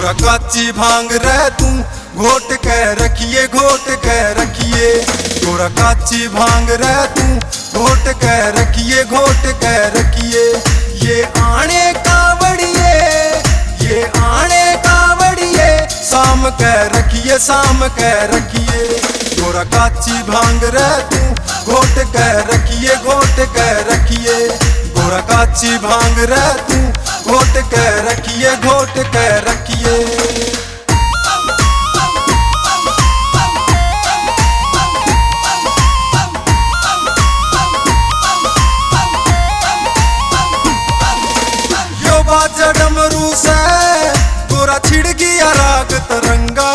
गोरा काची भांग रे तू घोट के रखिए, घोट के रखिए। गोरा काची भांग रे तू घोट के रखिए, घोट के रखिए। ये आने कावड़िए, ये आने कावड़िए, शाम के रखिए, शाम के रखिए। गोरा काची भांग रे तू घोट के रखिए, घोट के रखिए। गोरा काची भांग रे तू घोट के रखिए, घोट के रखिए। यो बाजा डमरू से गोरा छिड़ गया राग तरंगा,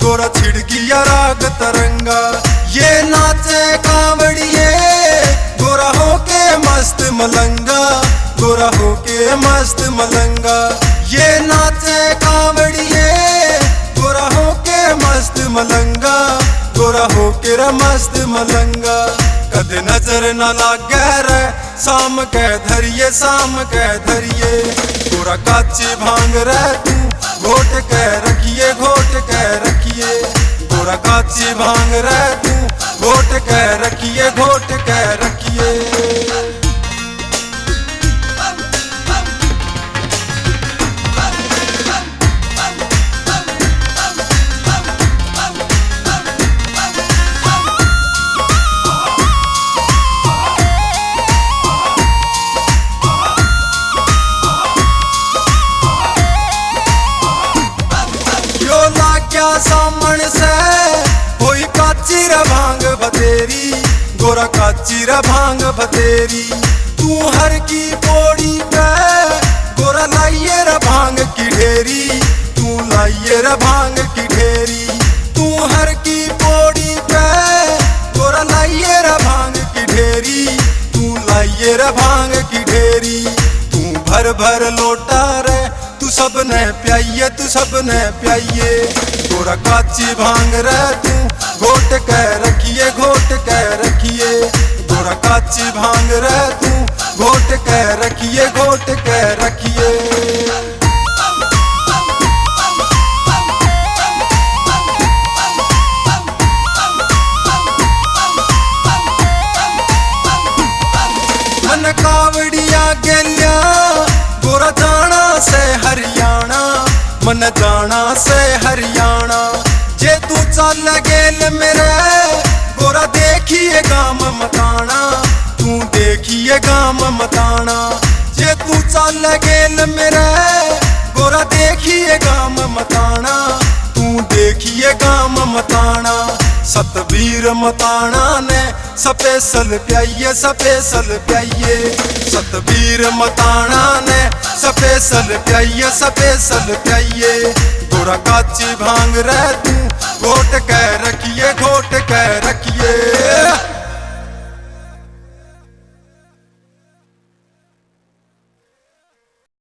गोरा छिड़ गया राग तरंगा। ये नाचे कावड़िए गोरा होके मस्त मलंगा, गोरा होके मस्त मलंगा। ये नाचे कावड़िए गोरा होके मस्त मलंगा, गोरा होके मस्त मलंगा। कदे नजर न लागे रे शाम के धरिए, शाम के धरिए। गोरा काची भांग रे तू घोट के रखिए, घोट के रखिए। गोरा काची भांग रे तू घोट के रखिए, घोट के रखिए। क्या सामण से कोई काची रे भांग बतेरी, गोरा काची रे भांग बतेरी। तू हर की पौड़ी पे गोरा लाइए रे भांग की ढेरी, तू लाइए रे भांग की ढेरी। तू हर की पौड़ी पे गोरा लाइए रे भांग की ढेरी, तू लाइए रे भांग की ढेरी। तू भर भर लोटा रे तू सबने प्याइए, तू सबने प्याइए। गोरा काची भांग रे तू घोट के रखिए, घोट के रखिए। गोरा काची भांग रे तू घोट के रखिए, घोट के रखिए। मन कावड़िया गेलिया गोरा जाना से हरियाणा, मन जाना से हरियाणा। जे तू चल गेल मेरे गोरा देखिए गाम मताना, तू देखिए गाम मताना। जे तू चल गेल मेरे गोरा देखिए गाम मताना, तू देखिए गाम मताना। सतबीर मताना ने स्पेशल प्याइए, स्पेशल प्याइए। सतबीर मताना ने स्पेशल प्याइए, स्पेशल प्याइए। गोरा काची भांग रे तू घोट के रखिए, घोट के रखिए।